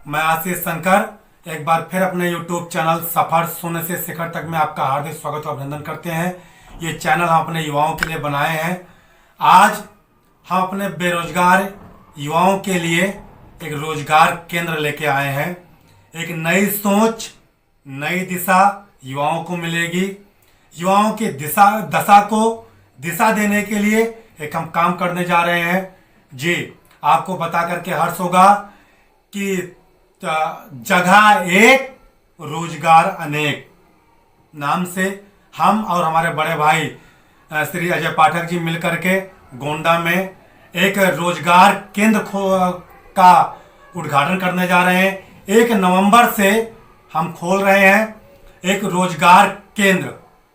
मैं आशीष शंकर एक बार फिर अपने YouTube चैनल सफर शून्य से शिखर तक में आपका हार्दिक स्वागत और अभिनंदन करते हैं। ये चैनल हम अपने युवाओं के लिए बनाए हैं। आज हम अपने बेरोजगार युवाओं के लिए एक रोजगार केंद्र लेके आए हैं। एक नई सोच, नई दिशा युवाओं को मिलेगी। युवाओं की दशा को दिशा देने के लिए एक हम काम करने जा रहे हैं। जी, आपको बता करके हर्ष होगा कि जगह एक रोजगार अनेक नाम से हम और हमारे बड़े भाई श्री अजय पाठक जी मिलकर के गोंडा में एक रोजगार केंद्र का उद्घाटन करने जा रहे हैं। 1 नवंबर से हम खोल रहे हैं एक रोजगार केंद्र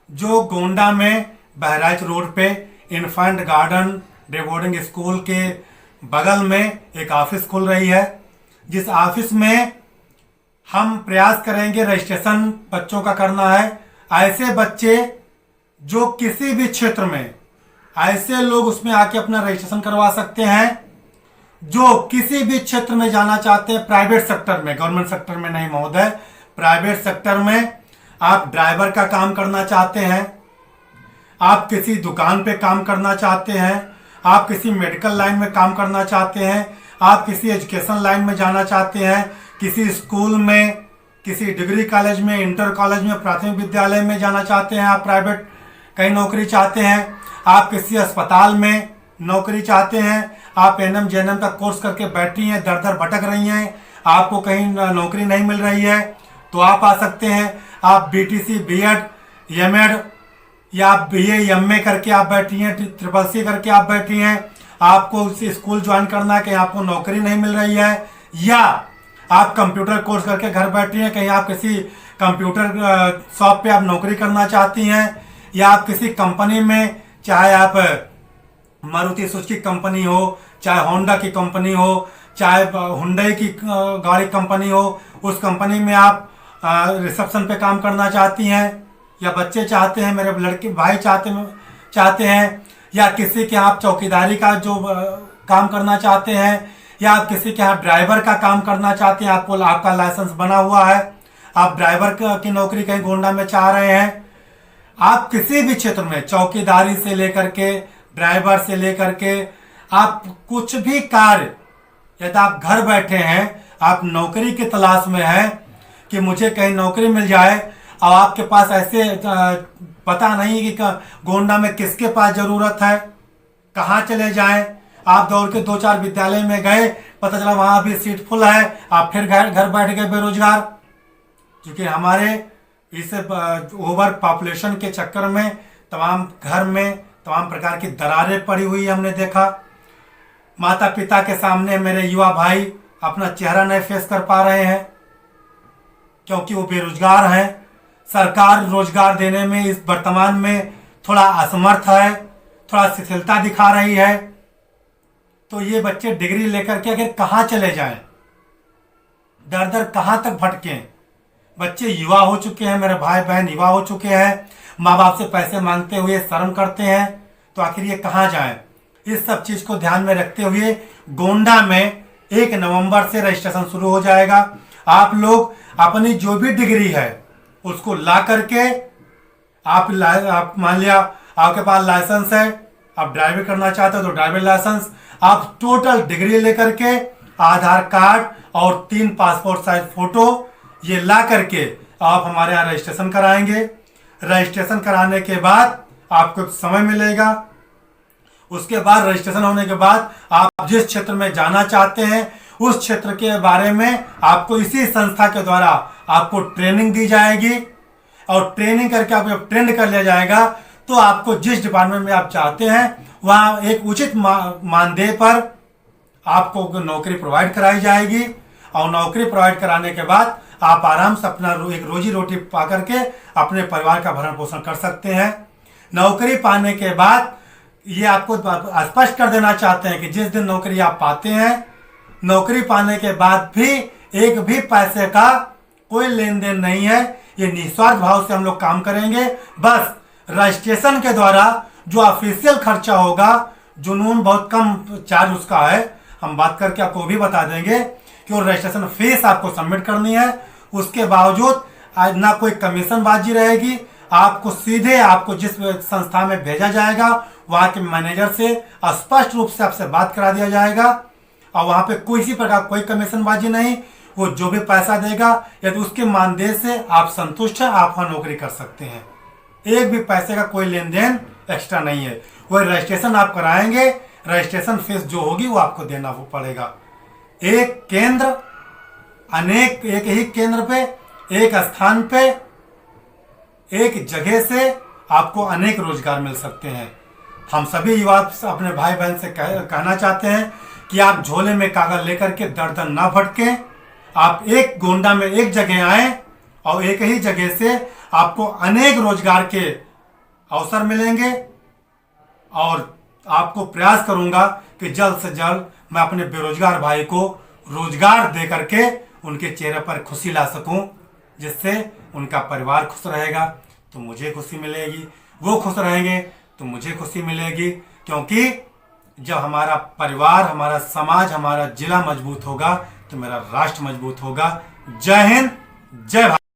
जो गोंडा में बहराइच रोड पे infant garden day boarding school के बगल में एक ऑफिस खुल रही है। जिस ऑफिस में हम प्रयास करेंगे रजिस्ट्रेशन बच्चों का करना है। ऐसे बच्चे जो किसी भी क्षेत्र में, ऐसे लोग उसमें आके अपना रजिस्ट्रेशन करवा सकते हैं जो किसी भी क्षेत्र में जाना चाहते हैं। प्राइवेट सेक्टर में, गवर्नमेंट सेक्टर में नहीं महोदय, प्राइवेट सेक्टर में आप ड्राइवर का काम करना चाहते हैं, आप किसी दुकान पे काम करना चाहते हैं, आप किसी मेडिकल लाइन में काम करना चाहते हैं, आप किसी एजुकेशन लाइन में जाना चाहते हैं, किसी स्कूल में, किसी डिग्री कॉलेज में, इंटर कॉलेज में, प्राथमिक विद्यालय में जाना चाहते हैं, आप प्राइवेट कहीं नौकरी चाहते हैं, आप किसी अस्पताल में नौकरी चाहते हैं, आप एनएम जेएनएम का कोर्स करके बैठी हैं, दर दर भटक रही हैं, आपको कहीं नौकरी नहीं मिल रही है, तो आप आ सकते हैं। आप बीटीसी, बीएड, एमएड या आप बीए एमए करके आप बैठी हैं, ट्रिपल सी करके आप बैठी हैं, आपको स्कूल ज्वाइन करना है, कहीं आपको नौकरी नहीं मिल रही है, या आप कंप्यूटर कोर्स करके घर बैठी हैं, कहीं आप किसी कंप्यूटर शॉप पे आप नौकरी करना चाहती हैं, या आप किसी कंपनी में, चाहे आप मारुति सुजुकी कंपनी हो, चाहे होंडा की कंपनी हो, चाहे हुंडई की गाड़ी कंपनी हो, उस कंपनी में आप रिसेप्शन पे काम करना चाहती हैं, या बच्चे चाहते हैं, मेरे लड़के भाई चाहते हैं, या किसी के आप चौकीदारी का जो काम करना चाहते हैं, या आप किसी के यहाँ ड्राइवर का काम करना चाहते हैं, आपका लाइसेंस बना हुआ है, आप ड्राइवर की नौकरी कहीं गोंडा में चाह रहे हैं, आप किसी भी क्षेत्र में चौकीदारी से लेकर के, ड्राइवर से लेकर के, आप कुछ भी कार्य, यदि आप घर बैठे हैं, आप नौकरी की तलाश में हैं कि मुझे कहीं नौकरी मिल जाए, और आपके पास ऐसे पता नहीं कि गोंडा में किसके पास जरूरत है, कहाँ चले जाएं, आप दौड़ के 2-4 विद्यालय में गए, पता चला वहां भी सीट फुल है, आप फिर घर बैठ गए बेरोजगार। क्योंकि हमारे इस ओवर पॉपुलेशन के चक्कर में तमाम घर में तमाम प्रकार की दरारें पड़ी हुई हमने देखा। माता पिता के सामने मेरे युवा भाई अपना चेहरा नहीं फेस कर पा रहे हैं क्योंकि वो बेरोजगार हैं। सरकार रोजगार देने में इस वर्तमान में थोड़ा असमर्थ है, थोड़ा शिथिलता दिखा रही है। तो ये बच्चे डिग्री लेकर के आखिर कहाँ चले जाएं, दर दर कहाँ तक भटकें। बच्चे युवा हो चुके हैं, मेरे भाई बहन युवा हो चुके हैं, माँ बाप से पैसे मांगते हुए शर्म करते हैं, तो आखिर ये कहाँ जाएं। इस सब चीज को ध्यान में रखते हुए गोंडा में 1 नवंबर से रजिस्ट्रेशन शुरू हो जाएगा। आप लोग अपनी जो भी डिग्री है उसको ला करके, आप मान लिया आपके पास लाइसेंस है, आप ड्राइविंग करना चाहते हो तो ड्राइविंग लाइसेंस, आप टोटल डिग्री लेकर के, आधार कार्ड और 3 पासपोर्ट साइज फोटो ये ला करके आप हमारे यहाँ रजिस्ट्रेशन कराएंगे। रजिस्ट्रेशन कराने के बाद आपको समय मिलेगा। उसके बाद रजिस्ट्रेशन होने के बाद आप जिस क्षेत्र में जाना चाहते हैं उस क्षेत्र के बारे में आपको इसी संस्था के द्वारा आपको ट्रेनिंग दी जाएगी, और ट्रेनिंग करके आपको ट्रेंड कर लिया जाएगा तो आपको जिस डिपार्टमेंट में आप चाहते हैं वहां एक उचित मानदेय पर आपको नौकरी प्रोवाइड कराई जाएगी। और नौकरी प्रोवाइड कराने के बाद आप आराम से अपना एक रोजी रोटी पा करके अपने परिवार का भरण पोषण कर सकते हैं। नौकरी पाने के बाद ये आपको स्पष्ट कर देना चाहते हैं कि जिस दिन नौकरी आप पाते हैं, नौकरी पाने के बाद भी एक भी पैसे का कोई लेन देन नहीं है। ये निस्वार्थ भाव से हम लोग काम करेंगे। बस रजिस्ट्रेशन के द्वारा जो ऑफिशियल खर्चा होगा, जुनून बहुत कम चार्ज उसका है, हम बात करके आपको भी बता देंगे केवल रजिस्ट्रेशन फीस आपको सबमिट करनी है। उसके बावजूद आज ना कोई कमीशन बाजी रहेगी, आपको सीधे आपको जिस संस्था में भेजा जाएगा वहां के मैनेजर से स्पष्ट रूप से आपसे बात करा दिया जाएगा और वहां पे किसी प्रकार कोई कमीशन बाजी नहीं। वो जो भी पैसा देगा यदि उसके मानदेय से आप संतुष्ट हैं, आप वहां नौकरी कर सकते हैं। एक भी पैसे का कोई लेन देन एक्स्ट्रा नहीं है। वही रजिस्ट्रेशन आप कराएंगे, रजिस्ट्रेशन फीस जो होगी वो आपको देना वो पड़ेगा। एक केंद्र अनेक, एक ही केंद्र पे, एक स्थान पे, एक जगह से आपको अनेक रोजगार मिल सकते हैं। हम सभी युवा अपने भाई बहन से कहना चाहते हैं कि आप झोले में कागज लेकर के दर दर ना भटकें। आप एक गोंडा में एक जगह आए और एक ही जगह से आपको अनेक रोजगार के अवसर मिलेंगे और आपको प्रयास करूंगा कि जल्द से जल्द मैं अपने बेरोजगार भाई को रोजगार दे करके उनके चेहरे पर खुशी ला सकूं, जिससे उनका परिवार खुश रहेगा तो मुझे खुशी मिलेगी, वो खुश रहेंगे तो मुझे खुशी मिलेगी। क्योंकि जब हमारा परिवार, हमारा समाज, हमारा जिला मजबूत होगा तो मेरा राष्ट्र मजबूत होगा। जय हिंद, जय भारत।